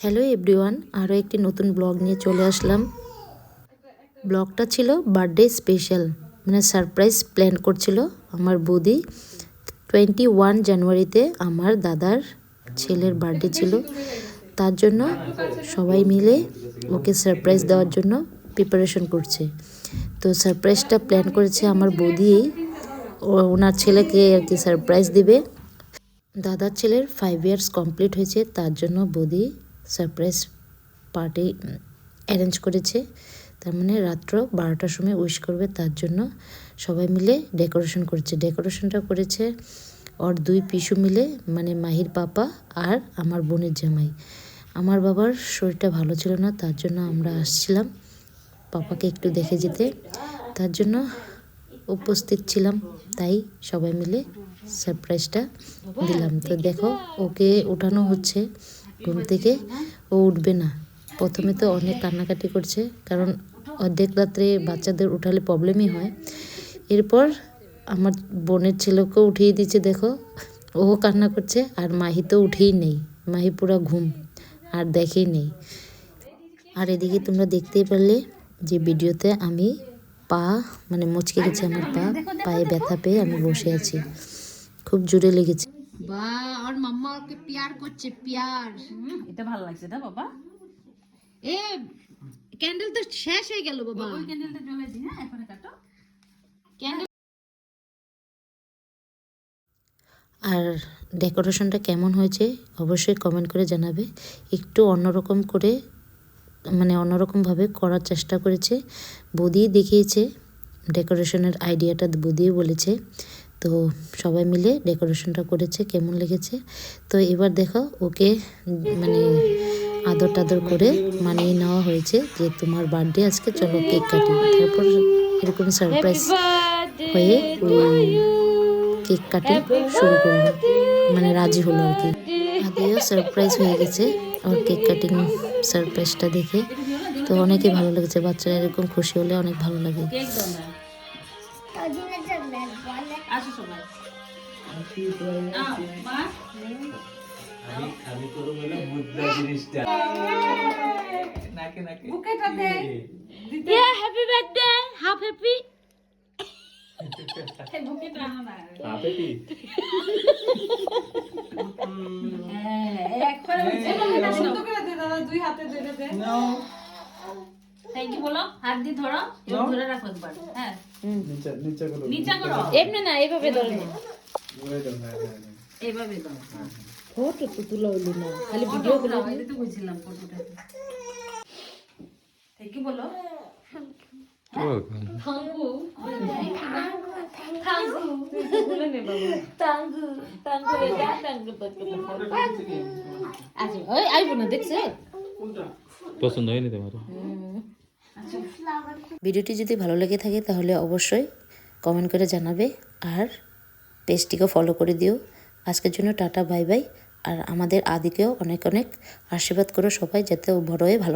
Hello everyone, আরও একটি নতুন ব্লগ নিয়ে চলে আসলাম। ব্লগটা ছিল বার্থডে স্পেশাল, মানে সারপ্রাইজ প্ল্যান করছিল আমার বৌদি। 21 জানুয়ারিতে আমার দাদার ছেলের বার্থডে ছিল, তার জন্য সবাই মিলে ওকে সারপ্রাইজ দেওয়ার জন্য প্রিপারেশন করছে। তো সারপ্রাইজটা প্ল্যান করেছে আমার বৌদি, ওনার ছেলেকে আর কি সারপ্রাইজ দিবে। দাদার ছেলের 5 ইয়ার্স কমপ্লিট হয়েছে, তার জন্য বৌদি সারপ্রাইজ পার্টি অ্যারেঞ্জ করেছে। তার মানে রাত্র 12টার সময় উইশ করবে, তার জন্য সবাই মিলে ডেকোরেশন করেছে। ডেকোরেশনটা করেছে ওর 2 পিসু মিলে, মানে মাহির পাপা আর আমার বোনের জামাই। আমার বাবার শরীরটা ভালো ছিল না, তার জন্য আমরা আসছিলাম পাপাকে একটু দেখে যেতে, তার জন্য উপস্থিত ছিলাম। তাই সবাই মিলে সারপ্রাইজটা দিলাম। তো দেখো ওকে উঠানো হচ্ছে ঘুম থেকে, ও উঠবে না। প্রথমে তো অনেক কান্নাকাটি করছে, কারণ অর্ধেক রাত্রে বাচ্চাদের উঠালে প্রবলেমই হয়। এরপর আমার বোনের ছেলেকেও উঠিয়ে দিচ্ছে, দেখো ও কান্না করছে। আর মাহি তো উঠেই নেই, মাহি পুরো ঘুম আর দেখেই নেই। আর এদিকে তোমরা দেখতেই পারলে যে ভিডিওতে আমি পা মানে মুচকে গেছে আমার পায়ে ব্যথা পেয়ে আমি বসে আছি, খুব জোরে লেগেছে। বা আর মাম্মা ওকে প্যার করছে, প্যার। এটা ভালো লাগছে না বাবা? এ ক্যান্ডেল তো শেষ হয়ে গেল বাবা। ওই ক্যান্ডেলটা জ্বলে দি, হ্যাঁ এখন কাটো। ক্যান্ডেল আর ডেকোরেশনটা কেমন হয়েছে অবশ্যই কমেন্ট করে জানাবে। একটু অন্যরকম করে, মানে অন্যরকমভাবে করার চেষ্টা করেছে, বৌদি দেখিয়েছে। ডেকোরেশনের আইডিয়াটা বৌদি বলেছে। তো সবাই মিলে ডেকোরেশনটা করেছে, কেমন লেগেছে। তো এবার দেখো ওকে মানে আদর টাদর করে মানিয়ে নেওয়া হয়েছে যে তোমার বার্থডে আজকে, চলো কেক কাটি। তারপর এরকম সারপ্রাইজ হয়ে কেক কাটিং শুরু করলো, মানে রাজি হলো আর কি। আদিও সারপ্রাইজ হয়ে গেছে ওর কেক কাটিং সারপ্রাইজটা দেখে। তো অনেকে ভালো লেগেছে, বাচ্চারা এরকম খুশি হলে অনেক ভালো লাগে। কেক দাও না। আসো সবাই। মা আমি করব বলে মুদ্রা জিনিসটা নাকে নাকে বুকেটা দে। ইয়া হ্যাপি বার্থডে, হাফ হ্যাপি। এই বুকেটা আনো না। আপেটি একবারে সুন্দর করে দে দাদা, দুই হাতে ধরে দে। থ্যাংক ইউ বলো, হাত দিয়ে ধরো, এবার ধরে রাখো একবার। হ্যাঁ নিচে নিচে করো নিচা করো, এমনি না, এইভাবে ধরে না। ওই দাও, হ্যাঁ হ্যাঁ এইভাবে দাও। ফটো তো তুলা হইলো না, খালি ফটো ভিডিও করে। দাও, এটা তো বুঝছিলাম ফটোটা। থ্যাংক ইউ বলো। থ্যাংকু থ্যাংকু বলে নে বাবা। টাঙ্গু টাঙ্গু এটা টাঙ্গু টাঙ্গু। আচ্ছা ওই আইবো না, দেখছে পছন্দ হয়নি তোমার? ভিডিওটি যদি ভালো লেগে থাকে তাহলে অবশ্যই কমেন্ট করে জানাবে, আর পেজটিকে ফলো করে দিও। আজকের জন্য টাটা, বাই বাই। আর আমাদের আদিকেও অনেক অনেক আশীর্বাদ করো সবাই, যাতে ও বড় হয়ে ভালো